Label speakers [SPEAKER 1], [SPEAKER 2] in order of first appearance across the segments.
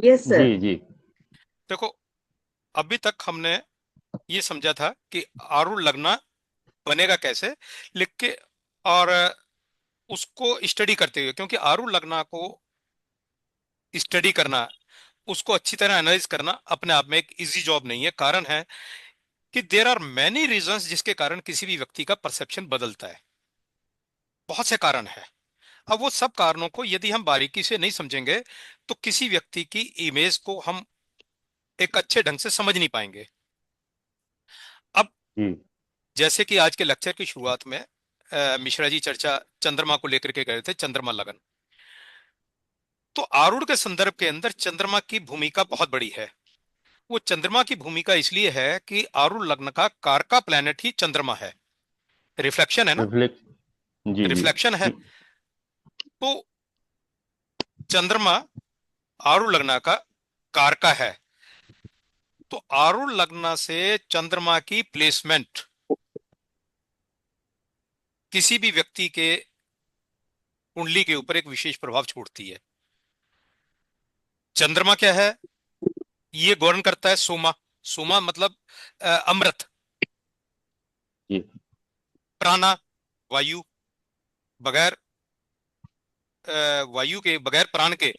[SPEAKER 1] Yes
[SPEAKER 2] जी
[SPEAKER 1] sir.
[SPEAKER 2] जी।
[SPEAKER 3] देखो, अभी तक हमने ये समझा था कि आरूढ़ लगना बनेगा कैसे, लिख के, और उसको स्टडी करते हुए, क्योंकि आरूढ़ लगना को स्टडी करना, उसको अच्छी तरह एनालाइज करना अपने आप में एक इजी जॉब नहीं है। कारण है कि देर आर मैनी रीजंस जिसके कारण किसी भी व्यक्ति का परसेप्शन बदलता है। बहुत से कारण है। अब वो सब कारणों को यदि हम बारीकी से नहीं समझेंगे तो किसी व्यक्ति की इमेज को हम एक अच्छे ढंग से समझ नहीं पाएंगे। अब
[SPEAKER 2] जी
[SPEAKER 3] जैसे कि आज के लेक्चर की शुरुआत में मिश्रा जी चर्चा चंद्रमा को लेकर के गए थे, चंद्रमा लगन। तो आरूढ़ के संदर्भ के अंदर चंद्रमा की भूमिका बहुत बड़ी है। वो चंद्रमा की भूमिका इसलिए है कि आरूढ़ लग्न का कारका प्लेनेट ही चंद्रमा है। रिफ्लेक्शन है ना,
[SPEAKER 2] रिफ्लेक्ट। जी जी।
[SPEAKER 3] रिफ्लेक्शन है। तो चंद्रमा आरूढ़ लग्न का कारका है। तो आरूढ़ लग्न से चंद्रमा की प्लेसमेंट किसी भी व्यक्ति के कुंडली के ऊपर एक विशेष प्रभाव छोड़ती है। चंद्रमा क्या है? ये गवर्न करता है सोमा। सोमा मतलब अमृत।
[SPEAKER 2] जी
[SPEAKER 3] प्राणा, वायु। बगैर वायु के, बगैर प्राण के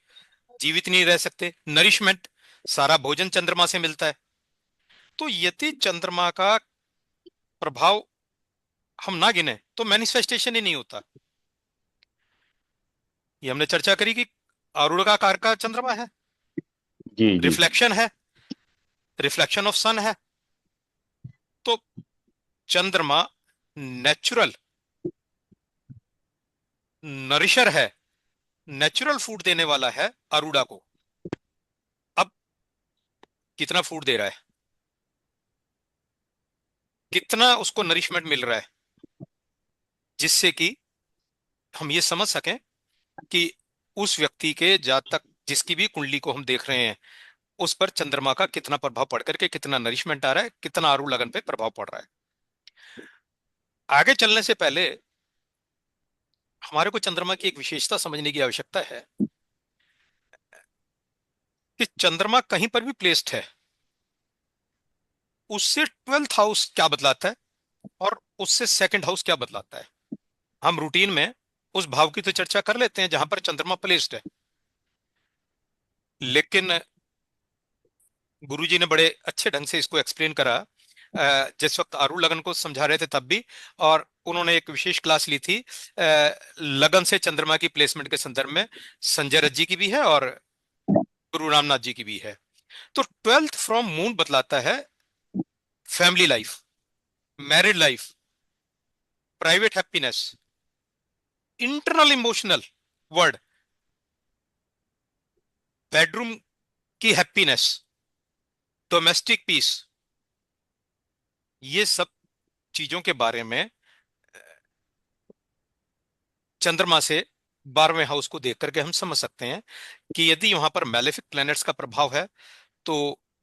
[SPEAKER 3] जीवित नहीं रह सकते। नरिशमेंट, सारा भोजन चंद्रमा से मिलता है। तो यदि चंद्रमा का प्रभाव हम ना गिने तो मैनिफेस्टेशन ही नहीं होता। ये हमने चर्चा करी कि आरूढ़ का कारक चंद्रमा है,
[SPEAKER 2] जी जी।
[SPEAKER 3] रिफ्लेक्शन है, रिफ्लेक्शन ऑफ सन है। तो चंद्रमा नेचुरल नरिशर है, नेचुरल फूड देने वाला है अरूड़ा को। अब कितना फूड दे रहा है, कितना उसको नरिशमेंट मिल रहा है, जिससे कि हम ये समझ सकें कि उस व्यक्ति के जातक, जिसकी भी कुंडली को हम देख रहे हैं, उस पर चंद्रमा का कितना प्रभाव पड़ करके कितना नरिशमेंट आ रहा है, कितना आरूढ़ लगन पे प्रभाव पड़ रहा है। आगे चलने से पहले हमारे को चंद्रमा की एक विशेषता समझने की आवश्यकता है कि चंद्रमा कहीं पर भी प्लेस्ड है, उससे 12th हाउस क्या बतलाता है और उससे सेकंड हाउस क्या बतलाता है। हम रूटीन में उस भाव की तो चर्चा कर लेते हैं जहां पर चंद्रमा प्लेस्ड है, लेकिन गुरुजी ने बड़े अच्छे ढंग से इसको एक्सप्लेन करा जिस वक्त आरूढ़ लगन को समझा रहे थे तब भी। और उन्होंने एक विशेष क्लास ली थी लगन से चंद्रमा की प्लेसमेंट के संदर्भ में। संजय रथ जी की भी है और गुरु रामनाथ जी की भी है। तो 12th फ्रॉम मून बतलाता है family life, married life, private happiness, internal emotional word, bedroom की हैप्पीनेस, डोमेस्टिक पीस। ये सब चीजों के बारे में चंद्रमा से 12वें हाउस को देख करके हम समझ सकते हैं कि यदि वहां पर मैलेफिक प्लैनेट्स का प्रभाव है तो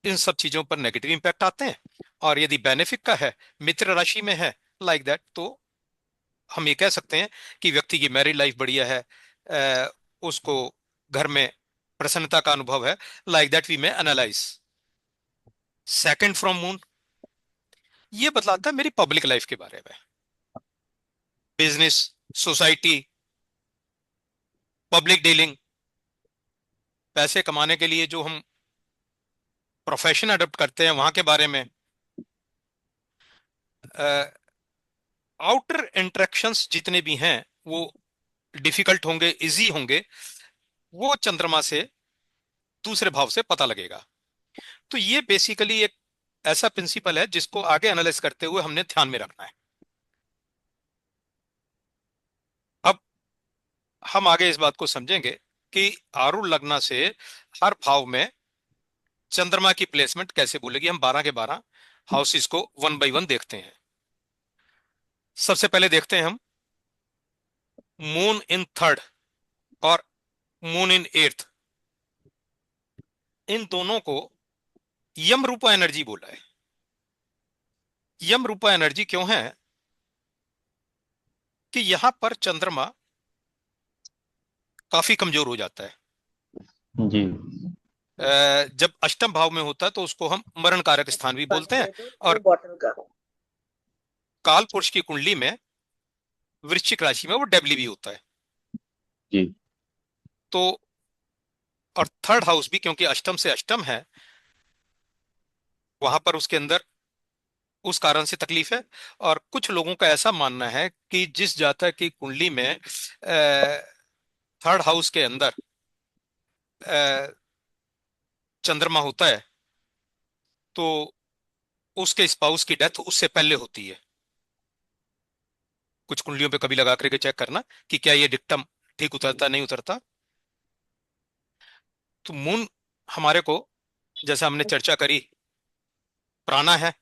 [SPEAKER 3] इन सब चीजों पर नेगेटिव इंपैक्ट आते हैं। और यदि बेनिफिक का है, मित्र राशि में है, लाइक दैट, तो हम ये कह सकते हैं कि व्यक्ति की मैरिड लाइफ बढ़िया है, उसको घर में प्रसन्नता का अनुभव है, लाइक दैट वी में एनालाइज। सेकंड फ्रॉम मून ये बतलाता है मेरी पब्लिक लाइफ के बारे में, बिजनेस, सोसाइटी, पब्लिक डीलिंग, पैसे कमाने के लिए जो हम प्रोफेशन अडॉप्ट करते हैं वहां के बारे में, आउटर इंटरेक्शंस जितने भी हैं वो डिफिकल्ट होंगे, इजी होंगे, वो चंद्रमा से दूसरे भाव से पता लगेगा। तो ये बेसिकली एक ऐसा प्रिंसिपल है जिसको आगे एनालाइज करते हुए हमने ध्यान में रखना है। अब हम आगे इस बात को समझेंगे कि आरूढ़ लगना से हर भाव में चंद्रमा की प्लेसमेंट कैसे बोलेगी। हम 12 के 12 हाउसेस को वन बाय वन देखते हैं। सबसे पहले देखते हैं हम मून इन थर्ड और मून इन एट्थ। इन दोनों को यम रूपा एनर्जी बोला है। यम रूपा एनर्जी क्यों है? कि यहां पर चंद्रमा काफी कमजोर हो जाता है।
[SPEAKER 2] जी
[SPEAKER 3] जब अष्टम भाव में होता है तो उसको हम मरण कारक स्थान भी
[SPEAKER 1] पानी
[SPEAKER 3] बोलते हैं।
[SPEAKER 1] दे दो
[SPEAKER 3] और
[SPEAKER 1] दो बॉटल का।
[SPEAKER 3] काल पुरुष की कुंडली में वृश्चिक राशि में वो डेबली भी होता है।
[SPEAKER 2] जी
[SPEAKER 3] तो और थर्ड हाउस भी क्योंकि अष्टम से अष्टम है, वहां पर उसके अंदर उस कारण से तकलीफ है। और कुछ लोगों का ऐसा मानना है कि जिस जातक की कुंडली में थर्ड हाउस के अंदर अ, चंद्रमा होता है, तो उसके स्पाउस की डेथ उससे पहले होती है। कुछ कुंडलियों पे कभी लगा करके चेक करना कि क्या ये डिक्टम ठीक उतरता नहीं उतरता। तो मून हमारे को, जैसे हमने चर्चा करी, प्राणा है,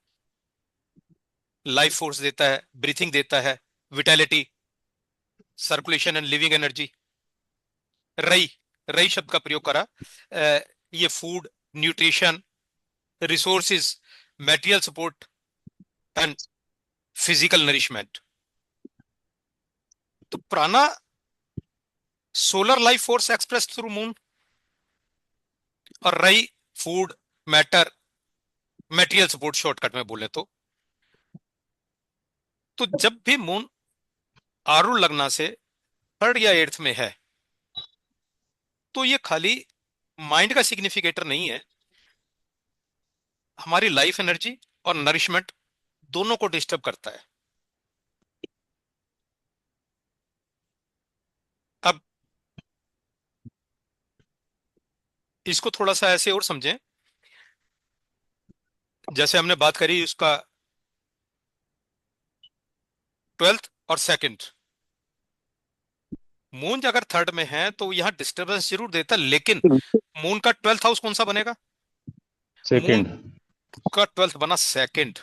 [SPEAKER 3] लाइफ फोर्स देता है, ब्रीथिंग देता है, vitality, circulation and living energy. रई, रई शब्द का प्रयोग करा, ये food, nutrition, resources, material support and physical nourishment. तो प्राणा solar life force express through moon, और रई food, matter, material support shortcut में बोले तो जब भी मून आरूढ़ लगना से थर्ड या एट्थ में है, तो ये खाली माइंड का सिग्निफिकेटर नहीं है, हमारी लाइफ एनर्जी और नरिशमेंट दोनों को डिस्टर्ब करता है। अब इसको थोड़ा सा ऐसे और समझें, जैसे हमने बात करी उसका ट्वेल्थ और सेकंड। मून अगर थर्ड में है तो यहां डिस्टरबेंस जरूर देता, लेकिन मून का ट्वेल्थ हाउस कौन सा बनेगा? Moon
[SPEAKER 2] second.
[SPEAKER 3] का ट्वेल्थ बना सेकंड।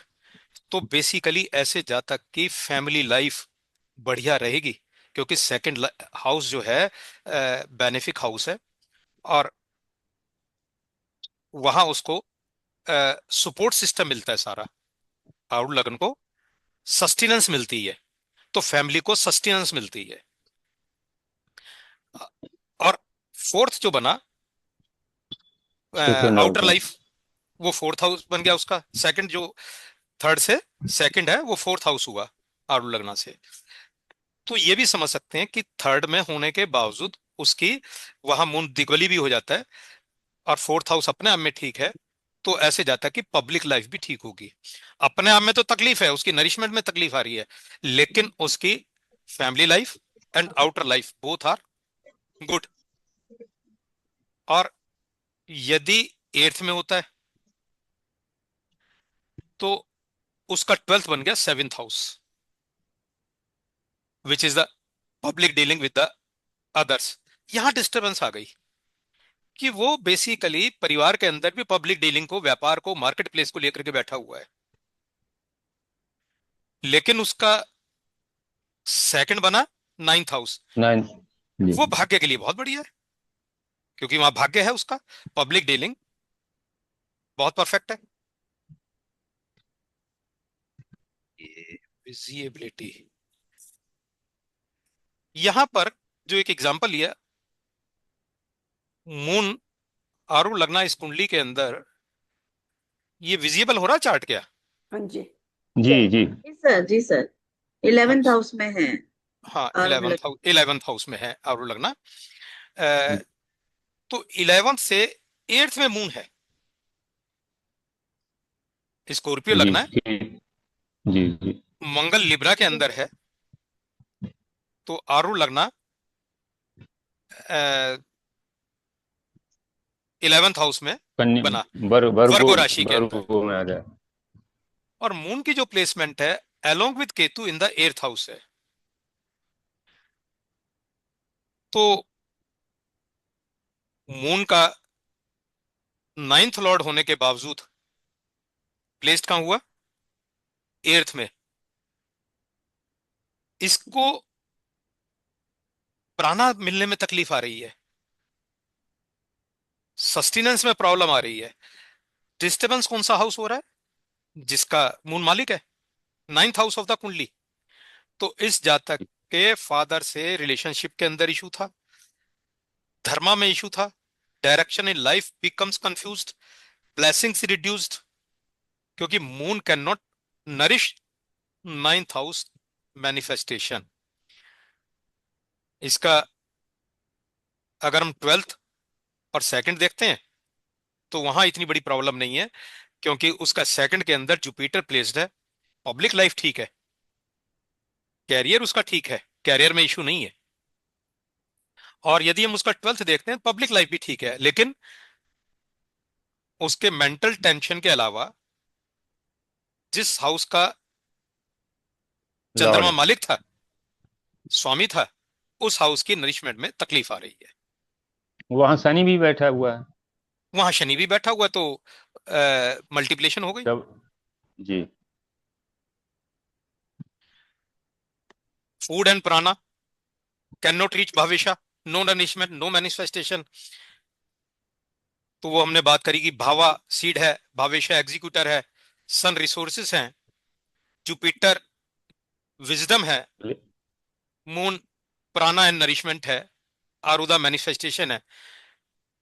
[SPEAKER 3] तो बेसिकली ऐसे जातक की फैमिली लाइफ बढ़िया रहेगी, क्योंकि सेकंड हाउस जो है बेनिफिक हाउस है, और वहां उसको सपोर्ट सिस्टम मिलता है सारा। आउट लगन को सस्टेनेंस मिलती है, तो फैमिली को सस्टेनेंस मिलती है। और फोर्थ जो बना,
[SPEAKER 2] सेकंड
[SPEAKER 3] आउटर
[SPEAKER 2] हाउस।
[SPEAKER 3] लाइफ, वो फोर्थ हाउस बन गया उसका। सेकंड जो थर्ड से सेकंड है वो फोर्थ हाउस हुआ आरूढ़ लगना से। तो ये भी समझ सकते हैं कि थर्ड में होने के बावजूद उसकी वहां मून दिगली भी हो जाता है, और फोर्थ हाउस अपने आप में ठीक है, तो ऐसे जाता है कि पब्लिक लाइफ भी ठीक होगी। अपने आप में तो तकलीफ है, उसकी नरिशमेंट में तकलीफ आ रही है, लेकिन उसकी family life and outer life both are good. और यदि एट्थ में होता है तो उसका ट्वेल्थ बन गया seventh house, which is the public dealing with the others. यहां डिस्टरबेंस आ गई कि वो बेसिकली परिवार के अंदर भी पब्लिक डीलिंग को, व्यापार को, मार्केट प्लेस को लेकर के बैठा हुआ है, लेकिन उसका सेकंड बना नाइन्थ हाउस।
[SPEAKER 2] नाइन। जी
[SPEAKER 3] वो भाग्य के लिए बहुत बढ़िया है, क्योंकि वहां भाग्य है उसका, पब्लिक डीलिंग बहुत परफेक्ट है। ये विजिबिलिटी, यहां पर जो एक एग्जांपल लिया, मून आरू लगना इस कुंडली के अंदर, ये विजिबल हो रहा है चार्ट क्या?
[SPEAKER 1] हाँ जी।
[SPEAKER 2] जी जी।
[SPEAKER 1] जी सर, जी सर।
[SPEAKER 3] हाँ,
[SPEAKER 1] 11th हाउस में है।
[SPEAKER 3] हाँ,
[SPEAKER 1] और
[SPEAKER 3] इलेवेंथ हाउस, इलेवेंथ हाउस में है आरू लगना। अ, तो इलेवेंथ से एट्थ में मून है, स्कॉर्पियो
[SPEAKER 2] जी
[SPEAKER 3] लगना है,
[SPEAKER 2] जी जी जी
[SPEAKER 3] मंगल लिब्रा के अंदर है, तो आरू लगना इलेवेंथ हाउस में
[SPEAKER 2] कन्या।
[SPEAKER 3] बना,
[SPEAKER 2] वर्गो।
[SPEAKER 3] वर्गो राशि के अंदर।
[SPEAKER 2] वर्गो में आ जाए।
[SPEAKER 3] और मून की जो प्लेसमेंट है along with Ketu in the eighth house है। तो मून का नाइन्थ लॉर्ड होने के बावजूद प्लेस्ड कहां हुआ? एर्थ में। इसको प्राणा मिलने में तकलीफ आ रही है, सस्टेनेंस में प्रॉब्लम आ रही है। डिस्टर्बेंस कौन सा हाउस हो रहा है? जिसका मून मालिक है, नाइन्थ हाउस ऑफ द कुंडली। तो इस जातक के फादर से रिलेशनशिप के अंदर इशू था, धर्मा में इशू था, direction in life becomes confused, blessings reduced, क्योंकि moon can not nourish ninth house manifestation. इसका अगर हम ट्वेल्थ और सेकंड देखते हैं तो वहां इतनी बड़ी प्रॉब्लम नहीं है, क्योंकि उसका सेकंड के अंदर जुपिटर प्लेस्ड है। पब्लिक लाइफ ठीक है, कैरियर उसका ठीक है, कैरियर में इशू नहीं है। और यदि हम उसका ट्वेल्थ देखते हैं, पब्लिक लाइफ भी ठीक है, लेकिन उसके मेंटल टेंशन के अलावा जिस हाउस का चंद्रमा
[SPEAKER 2] लॉर्ड।
[SPEAKER 3] मालिक था, स्वामी था, उस हाउस की नरिशमेंट में तकलीफ आ रही है।
[SPEAKER 2] वहां शनि भी बैठा हुआ है।
[SPEAKER 3] वहां शनि भी बैठा हुआ, तो मल्टीप्लिकेशन हो गई।
[SPEAKER 2] जब जी
[SPEAKER 3] food and prana can not reach bhavesha, no nourishment, no manifestation. तो वो हमने बात करी कि भावा सीड है, भावेशा एग्जीक्यूटर है, सन रिसोर्सेस हैं, जुपिटर विजडम है,
[SPEAKER 2] ले-
[SPEAKER 3] मून प्राणा एंड नरिशमेंट है, आरुदा मैनिफेस्टेशन है।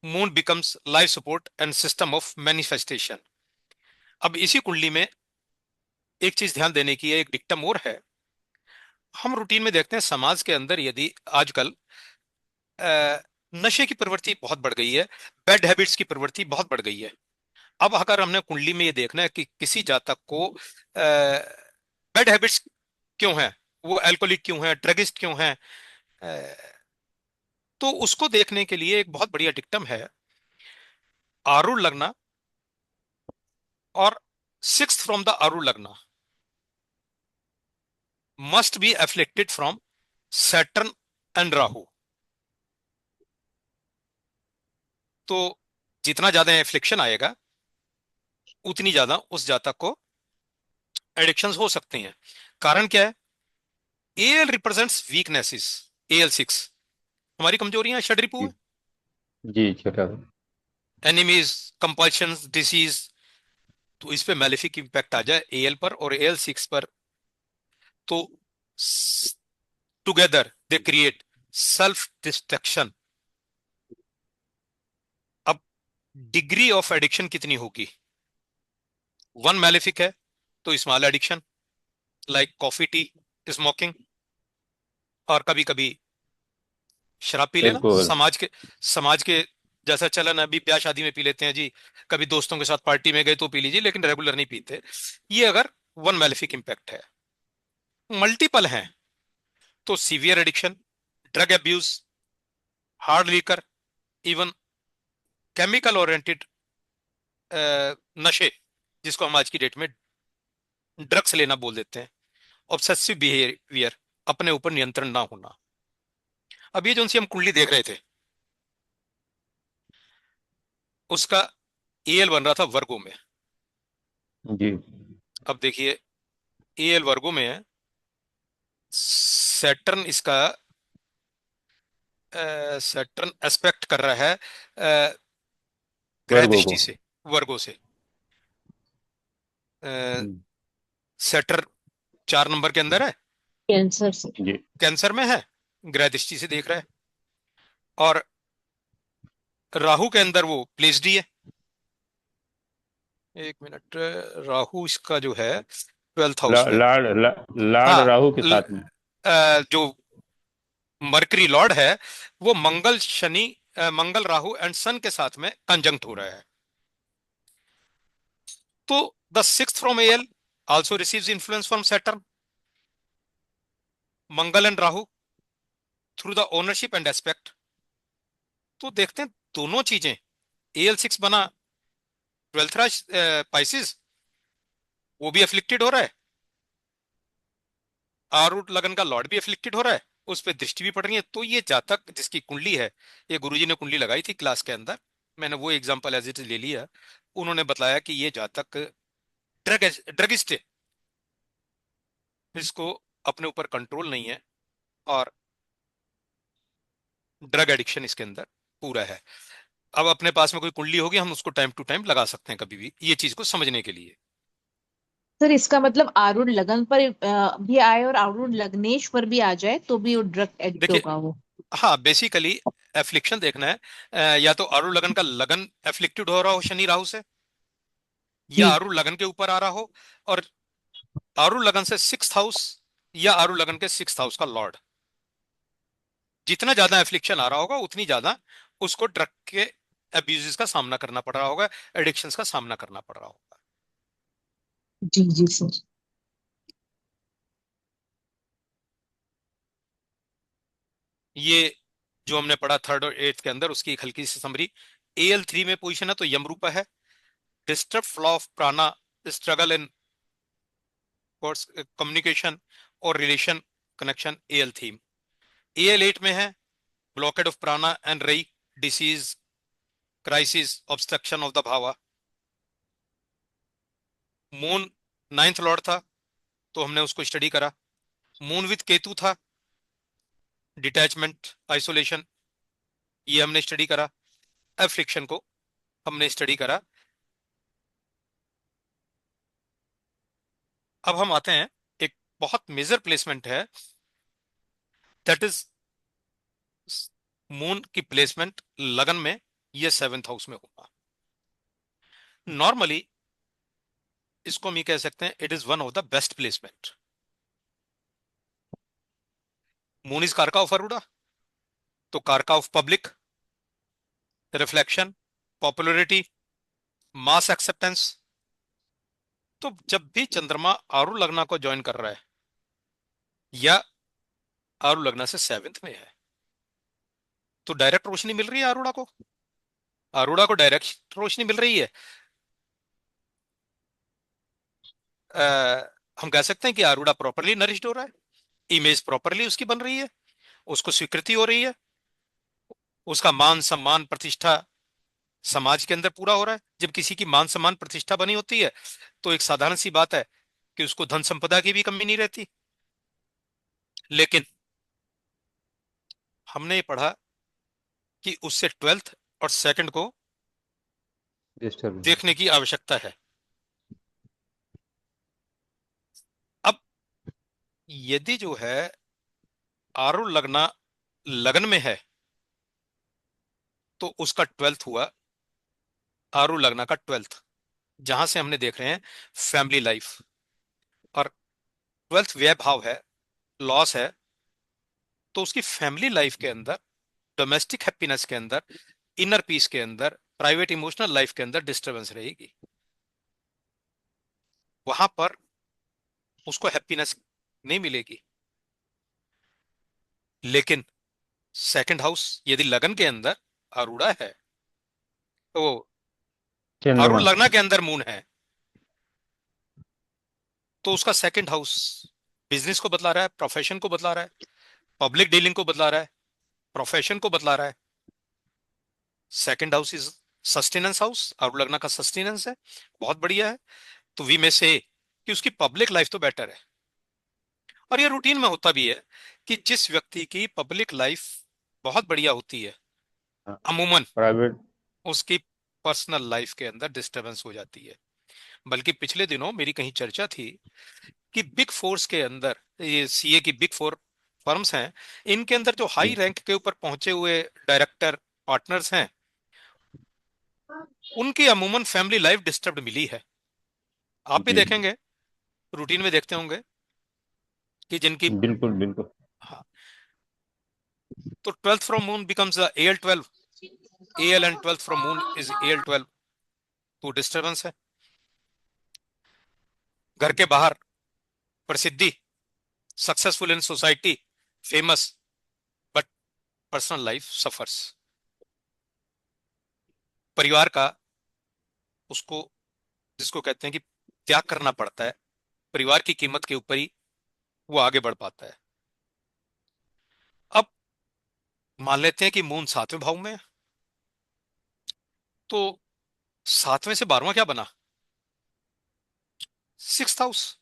[SPEAKER 3] Moon becomes life support and system of manifestation. अब इसी कुंडली में एक चीज ध्यान देने की है, एक डिक्टम और है। हम रूटीन में देखते हैं समाज के अंदर यदि आजकल नशे की प्रवृत्ति बहुत बढ़ गई है, बैड हैबिट्स की प्रवृत्ति बहुत बढ़ गई है। अब अगर हमने कुंडली में ये देखना है कि किसी जातक को बैड हैबिट्स क्यों है, वो अल्कोहलिक क्यों है, ड्रगिस्ट क्यों है, तो उसको देखने के लिए एक बहुत बढ़िया डिक्टम है। आरूढ़ लगना और सिक्स्थ फ्रॉम द आरूढ़ लगना must be afflicted from Saturn and Rahu. तो जितना ज्यादा एफ्लिक्शन आएगा, उतनी ज्यादा उस जातक को एडिक्शंस हो सकते हैं। कारण क्या है? एएल रिप्रेजेंट्स वीकनेसेस, AL6 हमारी कमजोरियां, षड्रिपु है,
[SPEAKER 2] जी जी छोटा।
[SPEAKER 3] Enemies, compulsions, disease. तो इस पे मैलेफिक इंपैक्ट आ जाए AL पर और AL6 पर, तो together they create self destruction. अब डिग्री ऑफ एडिक्शन कितनी होगी? वन मैलेफिक है तो small addiction like coffee, T, smoking, और कभी कभी शराब पी लेना।
[SPEAKER 2] बिल्कुल।
[SPEAKER 3] समाज के जैसा चलन है, अभी ब्याह शादी में पी लेते हैं जी, कभी दोस्तों के साथ पार्टी में गए तो पी लीजिए, लेकिन रेगुलर नहीं पीते। ये अगर वन मैलेफिक इंपैक्ट है। मल्टीपल हैं तो severe addiction, drug abuse, hard liquor, even chemical oriented नशे, जिसको हम आज की डेट में ड्रग्स लेना बोल देते हैं, ऑब्सेसिव बिहेवियर, अपने ऊपर नियंत्रण ना होना। अब ये जो सी हम कुंडली देख रहे थे, उसका AL बन रहा था वर्गो में।
[SPEAKER 2] जी
[SPEAKER 3] अब देखिए AL वर्गो में है, सैटर्न इसका सैटर्न एस्पेक्ट कर रहा है ग्रह
[SPEAKER 2] वर्गो
[SPEAKER 3] दृष्टि
[SPEAKER 2] को।
[SPEAKER 3] से, वर्गो से।
[SPEAKER 2] हम्म,
[SPEAKER 3] सैटर्न 4 नंबर के अंदर है,
[SPEAKER 1] कैंसर से।
[SPEAKER 2] जी
[SPEAKER 3] कैंसर में है, ग्रह दृष्टि से देख रहा है। और राहु के अंदर वो प्लेस्ड ही है। एक मिनट, राहु इसका जो है 12th हाउस में।
[SPEAKER 2] लार्ड
[SPEAKER 3] हाँ,
[SPEAKER 2] राहु के साथ में।
[SPEAKER 3] जो मरकरी लॉर्ड है, वो मंगल शनि, मंगल राहु एंड सन के साथ में कंजंक्ट हो रहा है। तो the sixth from AL also receives influence from Saturn, Mangal and Rahu through the ownership and aspect. तो देखते हैं दोनों चीजें, AL6 बना 12th राशि पाइसिस, वो भी अफ्लिक्टेड हो रहा है, आरूढ़ लगन का लॉर्ड भी अफ्लिक्टेड हो रहा है, उस पर दृष्टि भी पड़ रही है। तो ये जातक जिसकी कुंडली है, ये गुरुजी ने कुंडली लगाई थी क्लास के अंदर, मैंने वो एग्जांपल एज इट ले लिया। उन्होंने बताया कि ये जातक ड्रगिस्ट है, इसको अपने ऊपर कंट्रोल नहीं है, और ड्रग एडिक्शन इसके अंदर पूरा है। अब अपने पास में कोई कुंडली होगी, हम उसको टाइम टू टाइम लगा सकते हैं कभी भी, ये चीज को समझने के लिए।
[SPEAKER 1] सर इसका मतलब आरूढ़ लगन पर भी आए और आरूढ़ लग्नेश पर भी आ जाए तो भी वो ड्रग एडिक्ट
[SPEAKER 3] देखिए,
[SPEAKER 1] होगा वो।
[SPEAKER 3] हाँ बेसिकली एफ्लिक्शन देखना है, या तो आरूढ़ लगन का लगन एफ्लिक्टेड हो रहा हो शनि राहु से, या
[SPEAKER 1] जी
[SPEAKER 3] आरूढ़ लगन के ऊपर आ रहा हो, और आरूढ़ लगन से सिक्स्थ हाउस या आरूढ़ लगन के सिक्स्थ हाउस का लॉर्ड, जितना ज्यादा एफ्लिक्शन आ रहा होगा उतनी ज्यादा उसको ड्रग के अब्यूजेस का सामना करना पड़ रहा होगा, एडिक्शंस का सामना करना पड़ रहा होगा।
[SPEAKER 1] जी जी सर।
[SPEAKER 3] ये जो हमने पढ़ा थर्ड और एट्थ के अंदर, उसकी एक हल्की सी समरी। AL3 में पोजीशन है तो यमरूपा है, disturb flow of prana, struggle in communication और relation connection, AL theme. AL8 में है ब्लॉकेड ऑफ प्राणा एंड रई, disease, crisis, obstruction of the bhava. Moon ninth lord था तो हमने उसको स्टडी करा। मून विथ केतु था, डिटैचमेंट, आइसोलेशन, ये हमने स्टडी करा। एफ्लिक्शन को हमने स्टडी करा। अब हम आते हैं, एक बहुत मेजर प्लेसमेंट है, दैट इज मून की प्लेसमेंट लगन में, ये सेवेंथ हाउस में होगा। नॉर्मली इसको हम ये कह सकते हैं, it is one of the best placement. Moon is कारका ऑफ अरुड़ा, तो कारका of public, reflection, popularity, mass acceptance. तो जब भी चंद्रमा आरू लगना को ज्वाइन कर रहा है या आरू लगना से सेवेंथ में है, तो डायरेक्ट रोशनी मिल रही है अरोड़ा को, अरोड़ा को डायरेक्ट रोशनी मिल रही है। हम कह सकते हैं कि अरोड़ा प्रॉपरली नरिश्ड हो रहा है, इमेज प्रॉपरली उसकी बन रही है, उसको स्वीकृति हो रही है, उसका मान सम्मान प्रतिष्ठा समाज के अंदर पूरा हो रहा है। जब किसी की मान सम्मान प्रतिष्ठा बनी होती है तो एक साधारण सी बात है कि उसको धन संपदा की भी कमी नहीं रहती। लेकिन हमने ये पढ़ा कि उससे ट्वेल्थ और सेकंड को
[SPEAKER 2] डिस्टर्ब।
[SPEAKER 3] देखने की आवश्यकता है। अब यदि जो है आरूढ़ लगना लगन में है तो उसका ट्वेल्थ हुआ आरूढ़ लगना का ट्वेल्थ, जहां से हमने देख रहे हैं फैमिली लाइफ, और ट्वेल्थ व्यय भाव है, लॉस है, तो उसकी फैमिली लाइफ के अंदर, डोमेस्टिक हैप्पीनेस के अंदर, इनर पीस के अंदर, प्राइवेट इमोशनल लाइफ के अंदर डिस्टरबेंस रहेगी। वहां पर उसको हैप्पीनेस नहीं मिलेगी। लेकिन सेकंड हाउस यदि लगन के अंदर आरूढ़ा है, तो आरूढ़
[SPEAKER 2] चंद्रमा।
[SPEAKER 3] लगना के अंदर मून है, तो उसका सेकंड हाउस बिजनेस को बतला रहा है, प्रोफेशन को बतला रहा है, पब्लिक डीलिंग को बतला रहा है, प्रोफेशन को बतला रहा है। Second house is sustenance house, आरूढ़ लगना का सस्टेनेंस है, बहुत बढ़िया है। तो वी में से कि उसकी पब्लिक लाइफ तो बेटर है। और ये रूटीन में होता भी है कि जिस व्यक्ति की पब्लिक लाइफ बहुत बढ़िया होती है, अमूमन
[SPEAKER 2] प्राइवेट।
[SPEAKER 3] उसकी पर्सनल लाइफ के अंदर डिस्टरबेंस हो जाती है। बल्कि पिछले दिनों मेरी कहीं चर्चा थी कि बिग फोर्स के अंदर, ये सीए की बिग फोर फर्म्स हैं, इनके अंदर जो हाई
[SPEAKER 2] जी
[SPEAKER 3] रैंक के ऊपर पहुंचे हुए डायरेक्टर पार्टनर्स हैं, उनकी अमूमन फैमिली लाइफ डिस्टर्ब्ड मिली है। आप भी
[SPEAKER 2] जी।
[SPEAKER 3] देखेंगे, रूटीन में देखते होंगे कि जिनकी,
[SPEAKER 2] बिल्कुल बिल्कुल।
[SPEAKER 3] हाँ, तो twelfth from moon becomes AL12, AL and twelfth from moon is AL12, तो डिस्टरबेंस है। घर के बाहर प्रसिद्धि, successful in society, famous, but personal life suffers. परिवार का उसको, जिसको कहते हैं कि त्याग करना पड़ता है, परिवार की कीमत के ऊपर ही वो आगे बढ़ पाता है। अब मान लेते हैं कि मून सातवें भाव में है, तो सातवें से बारहवां क्या बना, सिक्स्थ हाउस,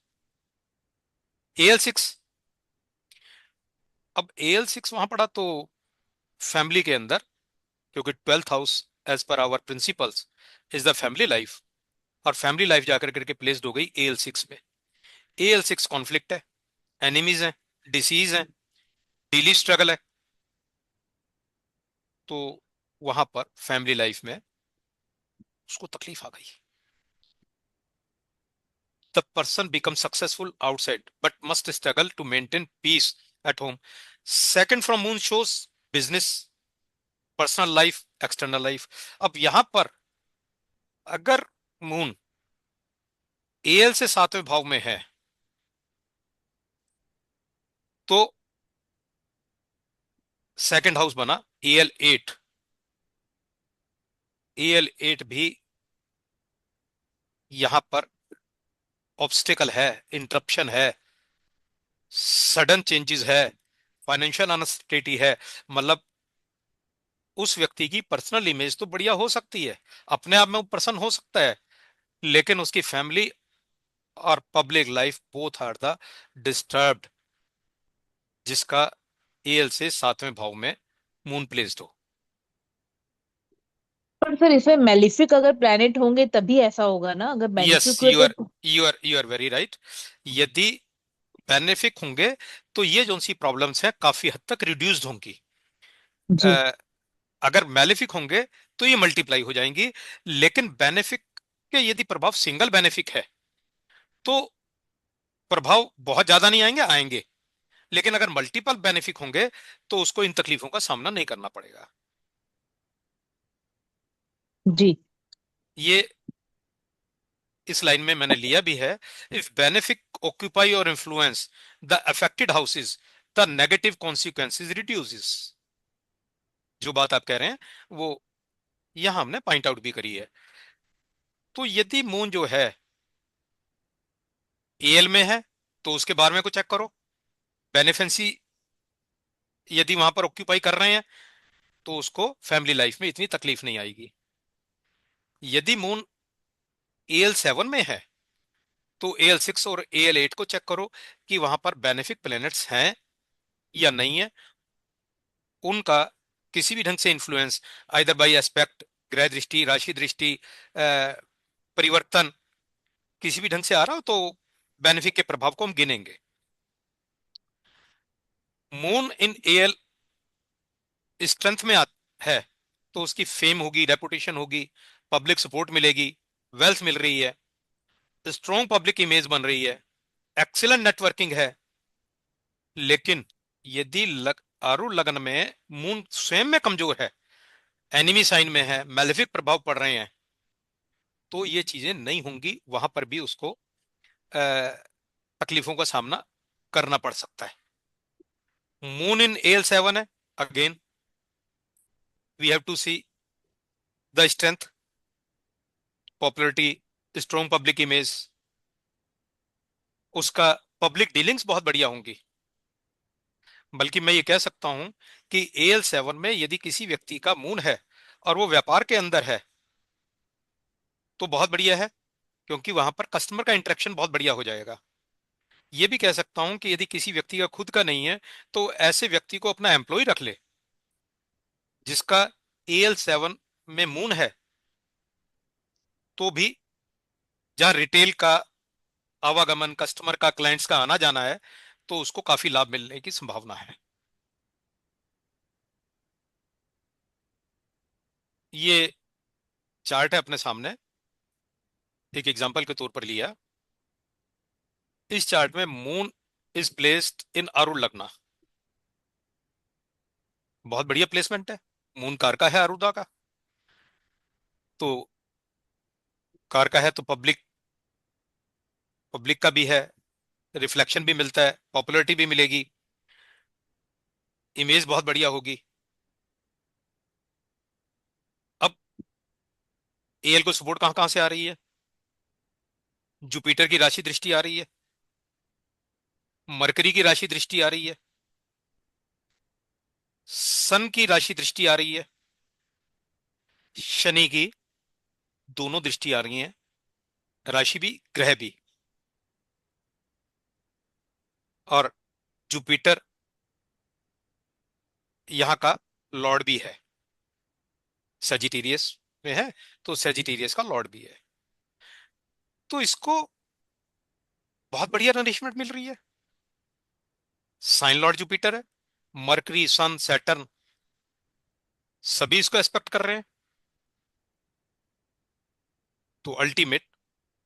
[SPEAKER 3] AL6। अब AL6 वहां पड़ा तो फैमिली के अंदर, क्योंकि twelfth house as per our principles is the family life, और फैमिली लाइफ जाकर करके प्लेस्ड हो गई AL6 में। AL6 कॉन्फ्लिक्ट है, एनिमीज है, डिसीज है, डेली स्ट्रगल है। तो वहां पर फैमिली लाइफ में उसको तकलीफ आ गई. The person becomes successful outside but must struggle to maintain peace at home. Second from moon shows business, personal life, external life. अब यहां पर अगर मून एएल से 7वें भाव में है तो सेकंड हाउस बना एएल 8. एएल 8 भी यहां पर ऑब्स्टिकल है, इंटरप्शन है, सडन चेंजेस है, फाइनेंशियल अनस्टेबिलिटी है. मतलब उस व्यक्ति की पर्सनल इमेज तो बढ़िया हो सकती है, अपने आप में वो प्रसन्न हो सकता है, लेकिन उसकी फैमिली और public life both are the disturbed, जिसका एएल से 7वें भाव में मून प्लेस्ड हो.
[SPEAKER 1] पर फिर इसमें मेलिफिक अगर प्लैनेट होंगे तभी ऐसा होगा ना, अगर
[SPEAKER 3] यस,
[SPEAKER 1] मेलिफिक हुए तो।
[SPEAKER 3] You are very right. यदि बेनिफिक होंगे तो ये जो सी प्रॉब्लम्स है काफी हद तक रिड्यूस्ड होंगी.
[SPEAKER 1] जी
[SPEAKER 3] अ, अगर मैलेफिक होंगे तो ये मल्टीप्लाई हो जाएंगी. लेकिन बेनिफिक के यदि प्रभाव सिंगल बेनिफिक है तो प्रभाव बहुत ज्यादा नहीं आएंगे, आएंगे, लेकिन अगर मल्टीपल बेनिफिक होंगे तो उसको इन तकलीफों का सामना नहीं करना पड़ेगा.
[SPEAKER 1] जी।
[SPEAKER 3] ये इस लाइन में मैंने लिया भी है. इफ बेनिफिक ऑक्यूपाई और influence the affected houses, the negative consequences reduces. जो बात आप कह रहे हैं वो यहां हमने पॉइंट आउट भी करी है. तो यदि मून जो है एएल में है तो उसके बारे में को चेक करो. बेनिफेंसी यदि वहां पर ऑक्यूपाई कर रहे हैं तो उसको फैमिली लाइफ में इतनी तकलीफ नहीं आएगी. यदि मून एएल 7 में है तो एएल 6 और एएल 8 को चेक करो कि वहां पर बेनिफिक प्लैनेट्स हैं या नहीं है. उनका किसी भी ढंग से इंफ्लुएंस, आइदर बाय एस्पेक्ट, ग्रह दृष्टि, राशि दृष्टि, परिवर्तन, किसी भी ढंग से आ रहा हो तो बेनिफिक के प्रभाव को हम गिनेंगे. मून इन एएल स्ट्रेंथ में है तो उसकी फेम होगी, रेपुटेशन होगी, पब्लिक सपोर्ट मिलेगी, वेल्थ मिल रही है, स्ट्रॉन्ग पब्लिक इमेज बन रही है, एक्सीलेंट नेटवर्किंग है. लेकिन यदि आरूढ़ लग्न में मून स्वयं में कमजोर है, एनिमी साइन में है, मैलेफिक प्रभाव पड़ रहे हैं, तो ये चीजें नहीं होंगी. वहां पर भी उसको तकलीफों का सामना करना पड़ सकता है. मून इन एएल 7 है, again we have to see the strength, popularity, strong public image, उसका पब्लिक डीलिंग्स बहुत बढ़िया होंगी. बल्कि मैं ये कह सकता हूं कि एएल 7 में यदि किसी व्यक्ति का मून है और वो व्यापार के अंदर है तो बहुत बढ़िया है, क्योंकि वहां पर कस्टमर का इंटरेक्शन बहुत बढ़िया हो जाएगा. ये भी कह सकता हूं कि यदि किसी व्यक्ति का खुद का नहीं है तो ऐसे व्यक्ति को अपना एम्प्लॉय रख ले जिसका एएल 7 में मून है, तो भी जहां रिटेल का आवागमन, कस्टमर का, क्लाइंट्स का आना जाना है, तो उसको काफी लाभ मिलने की संभावना है. ये चार्ट है अपने सामने, एक एग्जांपल के तौर पर लिया. इस चार्ट में moon is placed in Arun लग्ना. बहुत बढ़िया प्लेसमेंट है, मून कार का है अरुदा का, तो कार का है तो पब्लिक पब्लिक का भी है, रिफ्लेक्शन भी मिलता है, पॉपुलैरिटी भी मिलेगी, इमेज बहुत बढ़िया होगी. अब एएल को सपोर्ट कहां कहां से आ रही है? जुपिटर की राशि दृष्टि आ रही है, मरकरी की राशि दृष्टि आ रही है, सन की राशि दृष्टि आ रही है, शनि की दोनों दृष्टि आ रही हैं, राशि भी ग्रह भी. और जुपिटर यहां का लॉर्ड भी है, सेजिटेरियस में है, तो सेजिटेरियस का लॉर्ड भी है. तो इसको बहुत बढ़िया नरिशमेंट मिल रही है. साइन लॉर्ड जुपिटर है, मरकरी, सन, सैटर्न, सभी इसको एक्सपेक्ट कर रहे हैं, तो अल्टीमेट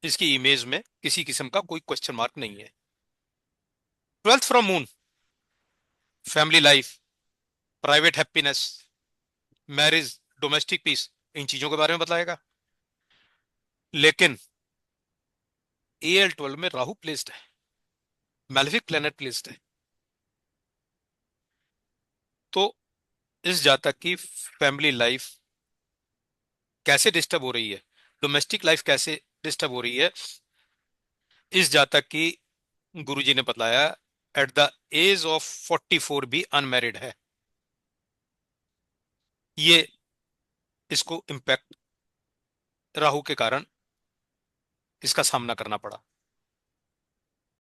[SPEAKER 3] इसकी इमेज में किसी किस्म का कोई क्वेश्चन मार्क नहीं है। 12th from moon, family life, private happiness, marriage, domestic peace, इन चीजों के बारे में बताएगा। लेकिन AL12 में राहु प्लेस्ड है, मैलेफिक प्लेनेट प्लेस्ड है, तो इस जातक की फैमिली लाइफ कैसे डिस्टर्ब हो रही है, डोमेस्टिक लाइफ कैसे डिस्टर्ब हो रही है, इस जातक की गुरुजी ने बताया एट द एज ऑफ 44 भी अनमैरिड है। ये इसको इम्पैक्ट राहु के कारण इसका सामना करना पड़ा।